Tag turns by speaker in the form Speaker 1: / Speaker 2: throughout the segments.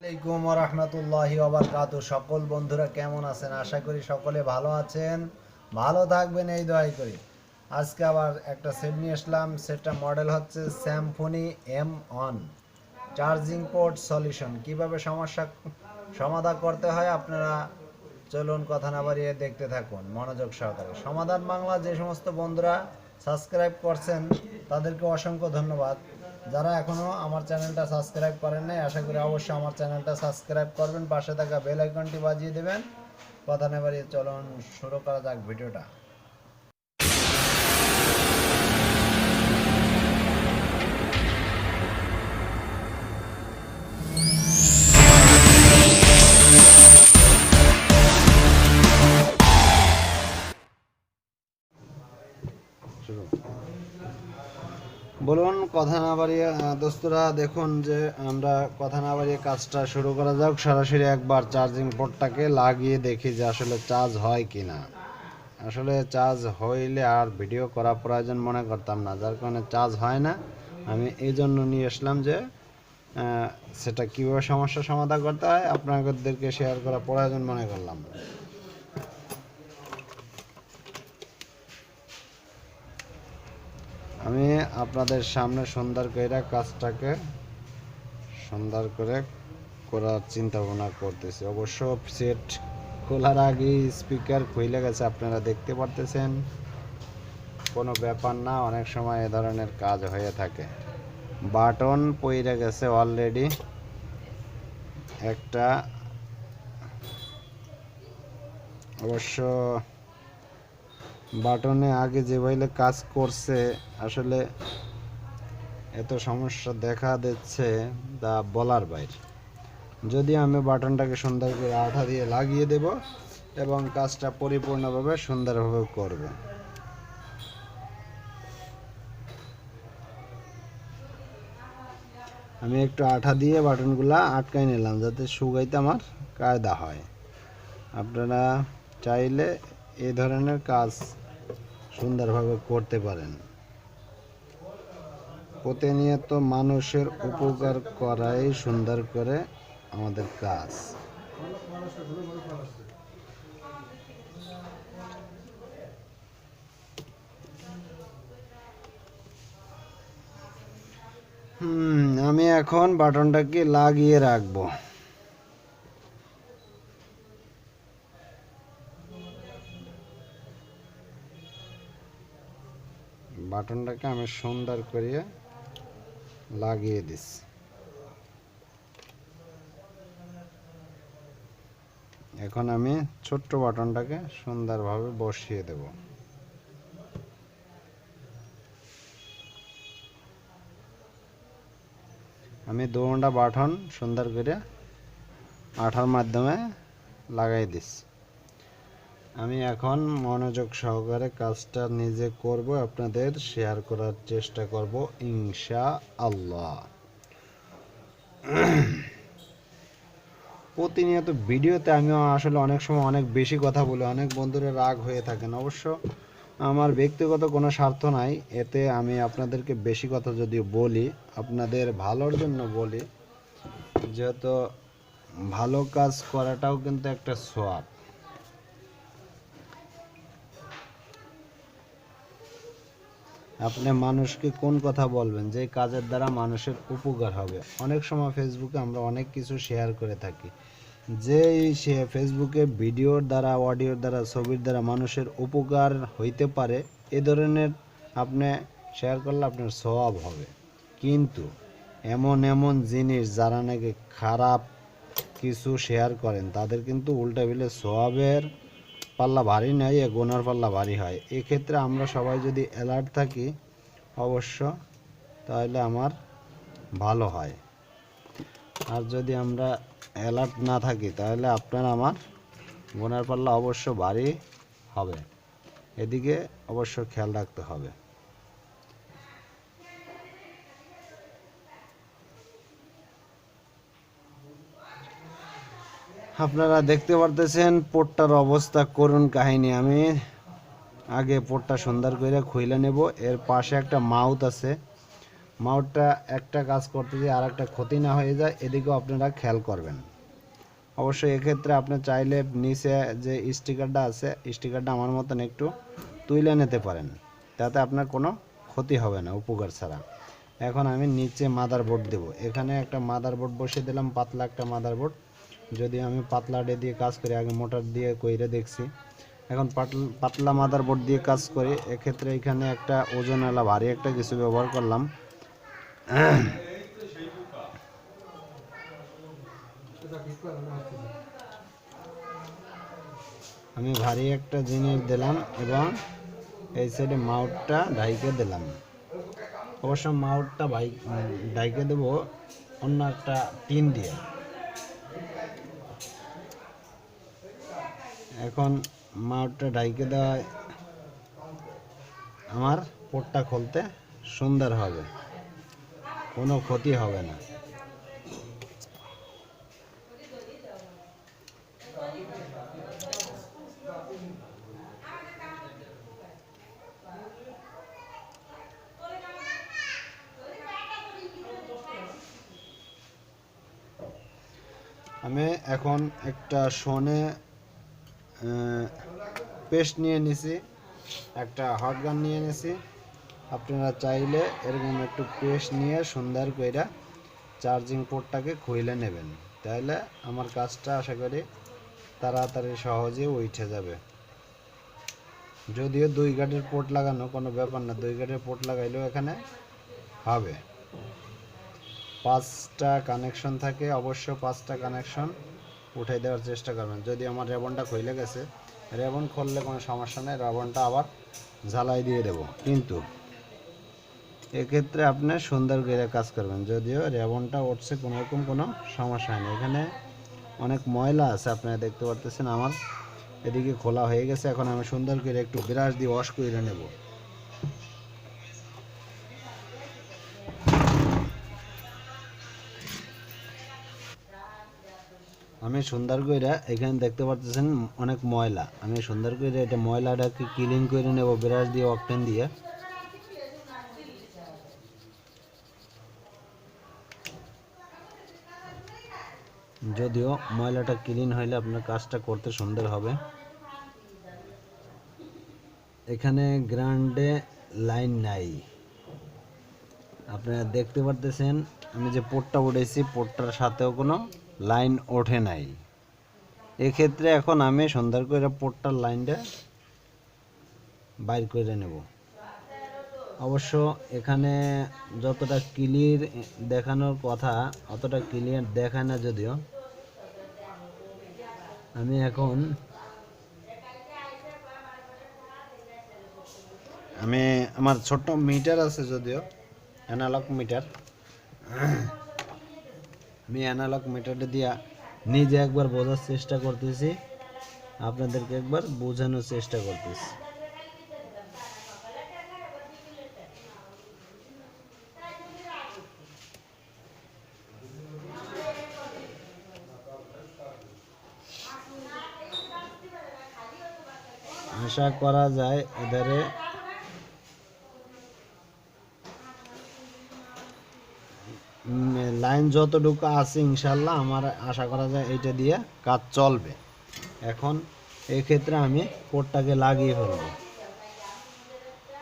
Speaker 1: আসসালামু আলাইকুম ওয়া রাহমাতুল্লাহি ওয়া বারাকাতুহু। সকল বন্ধুরা কেমন আছেন? আশা করি সকলে ভালো আছেন, ভালো থাকবেন এই দোয়াই করি। আজকে আবার একটা সেট নিয়ে আসলাম। সেটটা মডেল হচ্ছে Symphony M1 charging port solution. কিভাবে সমস্যা সমাধান করতে হয় আপনারা চলুন কথা না বাড়িয়ে দেখতে থাকুন মনোযোগ সহকারে। সমাধান বাংলা যে সমস্ত বন্ধুরা সাবস্ক্রাইব করছেন তাদেরকে অসংখ্য ধন্যবাদ। যারা এখনও আমার চ্যানেলটা সাবস্ক্রাইব করেন নাই আশা করি অবশ্যই আমার চ্যানেলটা সাবস্ক্রাইব করবেন, পাশে থাকা বেল আইকনটি বাজিয়ে দেবেন। কথা না বাড়িয়ে চলুন শুরু করা যাক ভিডিওটা। শুরু বলুন কথা না বাড়িয়ে দোস্তরা দেখুন যে আমরা কথা না বাড়িয়ে কাজটা শুরু করা যাক। সরাসরি একবার চার্জিং পোর্টটাকে লাগিয়ে দেখি যে আসলে চার্জ হয় কি না। আসলে চার্জ হইলে আর ভিডিও করা প্রয়োজন মনে করতাম না, যার কারণে চার্জ হয় না। আমি এই জন্য নিয়ে আসলাম যে সেটা কীভাবে সমস্যার সমাধান করতে হয় আপনাদেরকে শেয়ার করা প্রয়োজন মনে করলাম। আমি আপনাদের সামনে সুন্দর করে কাজটাকে সুন্দর করে করার চিন্তা ভাবনা করতেছি। অবশ্য সেট খোলার আগে স্পিকার খুলে গেছে, আপনারা দেখতে পারতেছেন। কোনো ব্যাপার না, অনেক সময় এ ধরনের কাজ হয়ে থাকে। বাটন পইরে গেছে অলরেডি একটা। অবশ্য বাটনে আগে যেভাবে কাজ করছে আসলে এত সমস্যা দেখা দিচ্ছে তা বলার বাইরে। যদি আমি বাটনটাকে সুন্দর করে আঠা দিয়ে লাগিয়ে দেব এবং কাজটা পরিপূর্ণভাবে সুন্দরভাবে করবে। আমি একটু আঠা দিয়ে বাটনগুলা আটকাই নিলাম যাতে শুকাইতে আমার কায়দা হয়। আপনারা চাইলে এই ধরনের কাজ সুন্দরভাবে করতে পারেন। প্রতিনিয়ত মানুষের উপকার করাই সুন্দর করে আমাদের কাজ। আমি এখন বাটনটাকে লাগিয়ে রাখবো। বাটনটাকে আমি সুন্দর করে লাগিয়ে দিচ্ছি। এখন আমি ছোট্ট বাটনটাকে সুন্দরভাবে বসিয়ে দেব। আমি দুটা বাটন সুন্দর করে আঠার মাধ্যমে লাগাই দিচ্ছি। আমি এখন মনোযোগ সহকারে কাজটা নিজে করব, আপনাদের শেয়ার করার চেষ্টা করব ইনশাআল্লাহ। প্রতিনিয়ত ভিডিওতে আমিও আসলে অনেক সময় অনেক বেশি কথা বলি, অনেক বন্ধুরা রাগ হয়ে থাকেন। অবশ্য আমার ব্যক্তিগত কোনো স্বার্থ নাই এতে। আমি আপনাদেরকে বেশি কথা যদিও বলি আপনাদের ভালোর জন্য বলি, যেহেতু ভালো কাজ করাটাও কিন্তু একটা সওয়াব। আপনি মানুষকে কোন কথা বলবেন যে কাজের দ্বারা মানুষের উপকার হবে। অনেক সময় ফেসবুকে আমরা অনেক কিছু শেয়ার করে থাকি, যে ফেসবুকে ভিডিওর দ্বারা, অডিওর দ্বারা, ছবির দ্বারা মানুষের উপকার হইতে পারে এ ধরনের আপনি শেয়ার করলে আপনার সওয়াব হবে। কিন্তু এমন এমন জিনিস যারা নাকি খারাপ কিছু শেয়ার করেন তাদের কিন্তু উল্টা বিলে সওয়াবের পাল্লা ভারী নয়, গুনার পাল্লা ভারী হয়। এক্ষেত্রে আমরা সবাই যদি অ্যালার্ট থাকি অবশ্য তাহলে আমার ভালো হয়। আর যদি আমরা অ্যালার্ট না থাকি তাহলে আপনার আমার গুনার পাল্লা অবশ্য ভারী হবে। এদিকে অবশ্য খেয়াল রাখতে হবে। আপনারা দেখতে পারতেছেন পোর্টটার অবস্থা করুন কাহিনী। আমি আগে পোর্টটা সুন্দর করে খুলে নেব। এর পাশে একটা মাউথ আছে, মাউটটা একটা কাজ করতে যে আর একটা ক্ষতি না হয়ে যায়, এদিকেও আপনারা খেয়াল করবেন। অবশ্যই এক্ষেত্রে আপনি চাইলে নিচে যে স্টিকারটা আছে, স্টিকারটা আমার মতন একটু তুলে নিতে পারেন, তাতে আপনার কোনো ক্ষতি হবে না উপকার ছাড়া। এখন আমি নিচে মাদারবোর্ড দেব। এখানে একটা মাদারবোর্ড বসিয়ে দিলাম, পাতলা একটা মাদারবোর্ড। যদি আমি পাতলাটা দিয়ে কাজ করি, আগে মোটর দিয়ে কইরে দেখছি, এখন পাতলা মাদারবোর্ড দিয়ে কাজ করি। এক্ষেত্রে এখানে একটা ওজনওয়ালা ভারী একটা কিছু ব্যবহার করলাম। আমি ভারী একটা জিনিস দিলাম এবং এই সাইডে মাউটটা ঢাইকে দিলাম। অবশ্য মাউটটা ঢাইকে দেব অন্য একটা টিন দিয়ে। এখন মাউটটা ঢাইকে দেওয়ায় আমার পোর্টটা খুলতে সুন্দর হবে, কোনো ক্ষতি হবে না। আমি এখন একটা শোনে পেস্ট নিয়ে নিছি, একটা হট গান নিয়ে নিছি। আপনারা চাইলে এরকম একটু পেস্ট নিয়ে সুন্দর করে চার্জিং পোর্টটাকে খুলে নেবেন, তাহলে আমার কাজটা আশা করি তাড়াতাড়ি সহজে উঠে যাবে। যদিও 2 গাটের পোর্ট লাগানো কোনো ব্যাপার না, 2 গাটের পোর্ট লাগাইলেও এখানে হবে। 5টা কানেকশন থাকে, অবশ্য 5টা কানেকশন উঠাই দেওয়ার চেষ্টা করবেন। যদি আমার রেবনটা খুলে গেছে, রেবন খুললে কোনো সমস্যা নেই, রেবনটা আবার ঝালাই দিয়ে দেব। কিন্তু এক্ষেত্রে আপনি সুন্দর করে কাজ করবেন। যদিও রেবনটা উঠছে, কোনো রকম কোনো সমস্যা নেই। এখানে অনেক ময়লা আছে, আপনারা দেখতে পারতেছেন। আমার এদিকে খোলা হয়ে গেছে, এখন আমি সুন্দর করে একটু ব্রাশ দিয়ে ওয়াশ করে নেব। আমি সুন্দর করে, এখানে দেখতে পারতেছেন অনেক ময়লা, আমি সুন্দর করে এটা ময়লাটাকে ক্লিন করে নেব ব্রাশ দিয়ে, অকটেন দিয়ে। যদিও ময়লাটা ক্লিন হইলে আপনার কাজটা করতে সুন্দর হবে। এখানে গ্রাউন্ডে লাইন নাই, আপনারা দেখতে পারতেছেন। আমি যে পোর্টটা উঠেছি, পোর্টটার সাথেও কোনো লাইন ওঠে নাই। এক্ষেত্রে এখন আমি সুন্দর করে পোর্টটার লাইনটা বাইর করে নেব। অবশ্য এখানে যতটা ক্লিয়ার দেখানোর কথা অতটা ক্লিয়ার দেখায় না। যদিও আমি এখন আমার ছোট্ট মিটার আছে, যদিও অ্যানালগ মিটার, আমি অ্যানালগ মিটারটা দিয়া নিজে একবার বোঝার চেষ্টা করতেছি, আপনাদেরকে একবার বোঝানোর চেষ্টা করতেছি। আশা করা যায় এধারে লাইন যতটুকু আছে ইনশাল্লাহ আমার আশা করা যায় এটা দিয়ে কাজ চলবে। এখন এক্ষেত্রে আমি পোর্টটাকে লাগিয়ে ফেলব।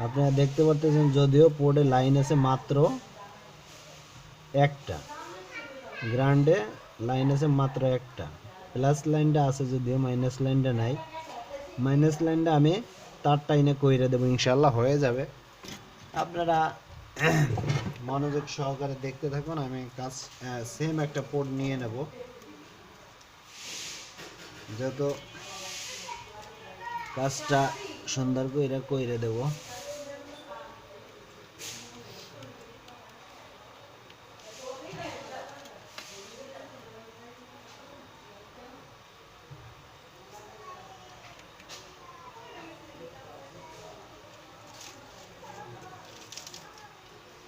Speaker 1: আপনারা দেখতে পাচ্ছেন, যদিও পোর্টে লাইন আছে মাত্র একটা, গ্রাউন্ডে লাইন আছে মাত্র একটা, প্লাস লাইনটা আছে যদিও, মাইনাস লাইনটা নাই। মাইনাস লাইনটা আমি তারটা এনে কইরে দেবো, ইনশাল্লাহ হয়ে যাবে। আপনারা মনোযোগ সহকারে দেখতে থাকুন। আমি কাজ সেম একটা পোর্ট নিয়ে নেব, যত কাজটা সুন্দর করে কইরে দেব।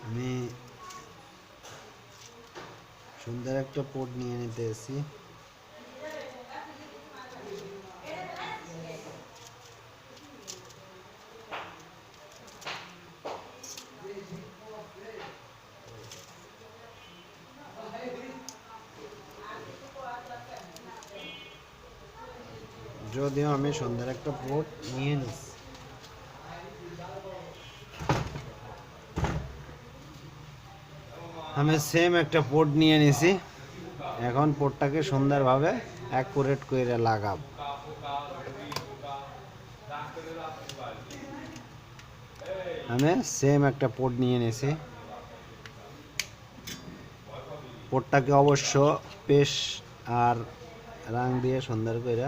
Speaker 1: আমি সুন্দর একটা পোর্ট নিয়ে নিতে এসেছি। যদিও আমি সুন্দর একটা পোর্ট নিয়ে নিচ্ছি, আমি সেম একটা পোর্ট নিয়ে নিছি। এখন পোর্টটাকে সুন্দরভাবে অ্যাকুরেট করে লাগাবো। আমি সেম একটা পোর্ট নিয়ে নিছি। পোর্টটাকে অবশ্য পেশ আর রাং দিয়ে সুন্দর করে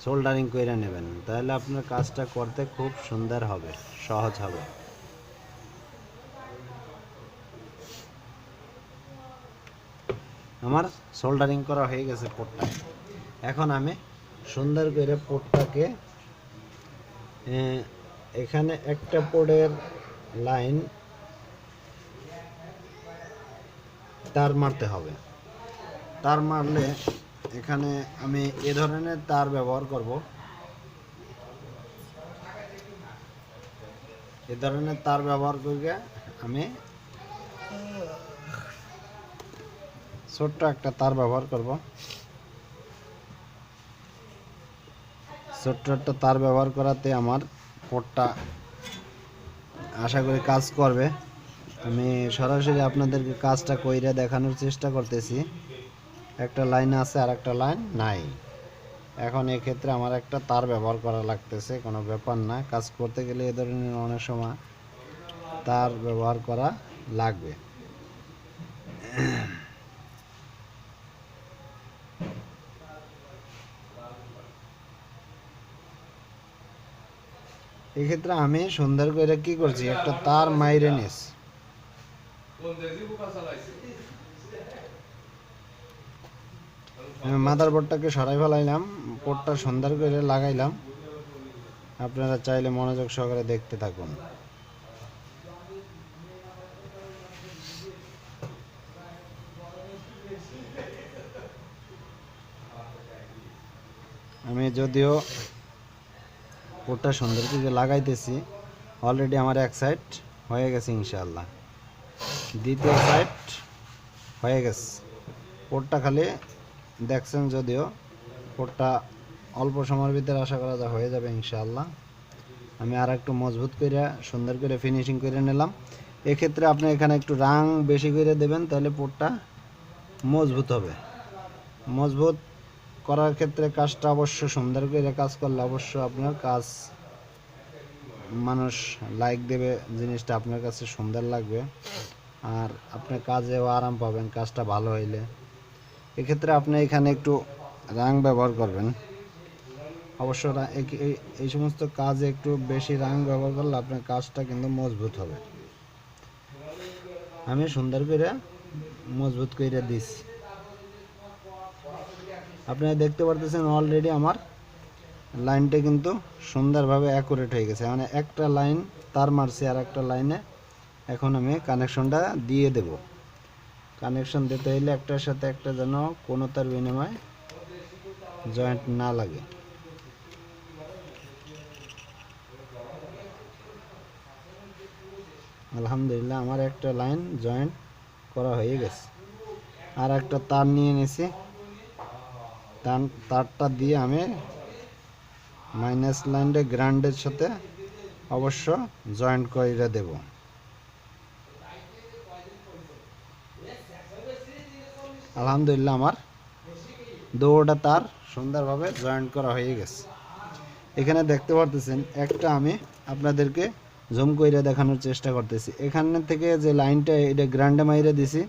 Speaker 1: সোল্ডারিং করে নেবেন, তাহলে আপনার কাজটা করতে খুব সুন্দর হবে, সহজ হবে। আমার সোল্ডারিং করা হয়ে গেছে পোর্টটা। এখন আমি সুন্দর করে পোর্টটাকে এখানে একটা পোর্টের লাইন তার মারতে হবে। তার মারলে এখানে আমি এ ধরনের তার ব্যবহার করব। এ ধরনের তার ব্যবহার করে আমি ছোট্ট একটা তার ব্যবহার করব। ছোট্ট একটা তার ব্যবহার করাতে আমার পোর্টটা আশা করি কাজ করবে। আমি সরাসরি আপনাদেরকে কাজটা কইরা দেখানোর চেষ্টা করতেছি। একটা লাইন আছে আর একটা লাইন নাই। এখন এক্ষেত্রে আমার একটা তার ব্যবহার করা লাগতেছে, কোনো ব্যাপার না। কাজ করতে গেলে এ ধরনের অনেক সময় তার ব্যবহার করা লাগবে। এক্ষেত্রে আমি সুন্দর করে কি করছি, একটা তার মাইরে নিস, মাদার বোর্ডটাকে সরাই ফেলাইলাম, পোর্টটা সুন্দর করে লাগাইলাম। আপনারা চাইলে মনোযোগ সহকারে দেখতে থাকুন। আমি যদিও পোর্টটা সুন্দর করে লাগাইতেছি, অলরেডি আমার এক সাইড হয়ে গেছে ইনশাআল্লাহ, দ্বিতীয় সাইড হয়ে গেছে। পোর্টটা খালি দেখছেন, যদিও পোর্টটা অল্প সময়ের ভিতরে আশা করা যায় হয়ে যাবে ইনশাআল্লাহ। আমি আর একটু মজবুত করে সুন্দর করে ফিনিশিং করে নিলাম। এক্ষেত্রে আপনি এখানে একটু রাং বেশি করে দেবেন, তাহলে পোর্টটা মজবুত হবে। মজবুত করার ক্ষেত্রে কাজটা অবশ্য সুন্দর করে কাজ করলে অবশ্য আপনার কাজ মানুষ লাইক দেবে, জিনিসটা আপনার কাছে সুন্দর লাগবে, আর আপনার কাজেও আরাম পাবেন কাজটা ভালো হইলে। এক্ষেত্রে আপনি এখানে একটু রাং ব্যবহার করবেন। অবশ্য এই সমস্ত কাজে একটু বেশি রাং ব্যবহার করলে আপনার কাজটা কিন্তু মজবুত হবে। আমি সুন্দর করে মজবুত করে দিচ্ছি। আপনারা দেখতে পারতেছেন অলরেডি আমার লাইনটা কিন্তু সুন্দরভাবে অ্যাকুরেট হয়ে গেছে। মানে একটা লাইন তার মারছি আর একটা লাইনে এখন আমি কানেকশনটা দিয়ে দেব। কানেকশন দিতে হলে একটার সাথে একটা যেন কোনো তার বিনিময়ে জয়েন্ট না লাগে। আলহামদুলিল্লাহ আমার একটা লাইন জয়েন্ট করা হয়ে গেছে। আর একটা তার নিয়ে নিয়েছি, তারটা দিয়ে আমি মাইনাস লাইনটা গ্রাউন্ডের সাথে অবশ্য জয়েন্ট করে দেব। আলহামদুলিল্লাহ আমার দুটোটা তার সুন্দরভাবে জয়েন্ট করা হয়ে গেছে। এখানে দেখতে পারতেছেন একটা আমি আপনাদেরকে জুম করে দেখানোর চেষ্টা করতেছি। এখান থেকে যে লাইনটা এটা গ্রাউন্ডে মাইরে দিছি,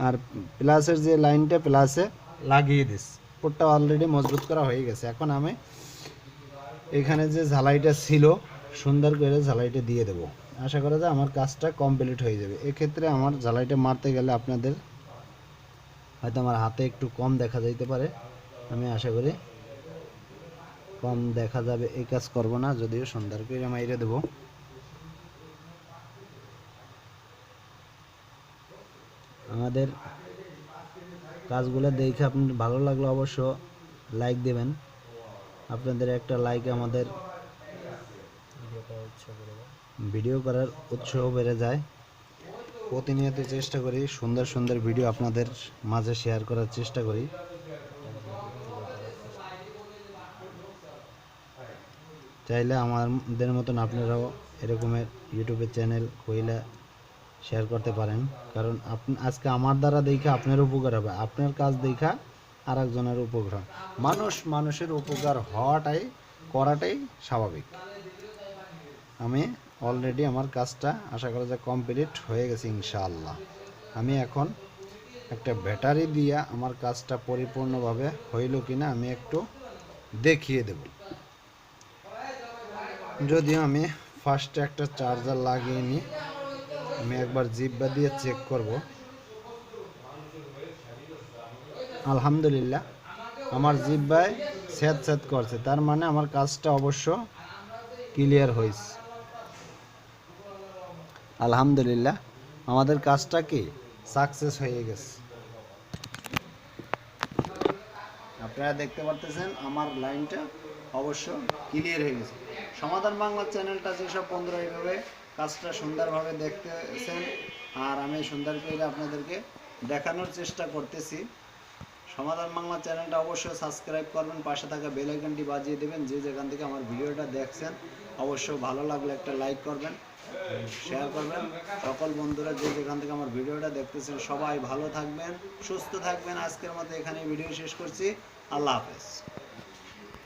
Speaker 1: আর প্লাসের যে লাইনটা প্লাসে লাগিয়ে দিছি। পোর্টটা অলরেডি মজবুত করা হয়ে গেছে। এখন আমি এখানে যে ঝালাইটা ছিল সুন্দর করে ঝালাইটা দিয়ে দেব। আশা করা যায় আমার কাজটা কমপ্লিট হয়ে যাবে। এক্ষেত্রে আমার ঝালাইটা মারতে গেলে আপনাদের হয়তো আমার হাতে একটু কম দেখা যাইতে পারে, আমি আশা করি কম দেখা যাবে এই কাজ করব না, যদিও সুন্দর করে মাইরে দেব। আমাদের কাজগুলো দেখে আপনাদের ভালো লাগলে অবশ্য লাইক দেবেন। আপনাদের একটা লাইক আমাদের ভিডিও করার উৎসাহ বেড়ে যায়। প্রতিনিয়ত চেষ্টা করি সুন্দর সুন্দর ভিডিও আপনাদের মাঝে শেয়ার করার চেষ্টা করি। চাইলে আমাদের মতন আপনারাও এরকমের ইউটিউবের চ্যানেল কইলা শেয়ার করতে পারেন, কারণ আজকে আমার দ্বারা দেখা আপনার উপকার হবে, আপনার কাজ দেখা আর একজনের উপকার হবে। মানুষের উপকার করাটাই স্বাভাবিক। আমি অলরেডি আমার কাজটা আশা করা যায় কমপ্লিট হয়ে গেছে ইনশাআল্লাহ। আমি এখন একটা ব্যাটারি দিয়া আমার কাজটা পরিপূর্ণভাবে হইল কিনা আমি একটু দেখিয়ে দেব। যদিও আমি ফার্স্টে একটা চার্জার লাগিয়ে নিই, আমি একবার জিব্বা দিয়ে চেক করব। আলহামদুলিল্লাহ আমার জিব্বায় স্যাঁত করছে, তার মানে আমার কাজটা অবশ্য ক্লিয়ার হয়েছে। আলহামদুলিল্লাহ আমাদের কাজটা কি সাকসেস হয়ে গেছে। আপনারা দেখতে পারতেছেন আমার লাইনটা অবশ্য ক্লিয়ার হয়ে গেছে। সমাধান বাংলা চ্যানেলটা যেসব বন্ধুরা এইভাবে কাজটা সুন্দরভাবে দেখতেছেন আর আমি সুন্দর করে আপনাদেরকে দেখানোর চেষ্টা করতেছি, সমাধান বাংলা চ্যানেলটা অবশ্যই সাবস্ক্রাইব করবেন, পাশে থাকা বেল আইকনটি বাজিয়ে দেবেন। যে যেখান থেকে আমার ভিডিওটা দেখছেন অবশ্যই ভালো লাগলে একটা লাইক করবেন, শেয়ার করবেন। সকল বন্ধুরা যে যেখান থেকে আমার ভিডিওটা দেখতেছেন সবাই ভালো থাকবেন, সুস্থ থাকবেন। আজকের মতো এখানে ভিডিও শেষ করছি। আল্লাহ হাফেজ।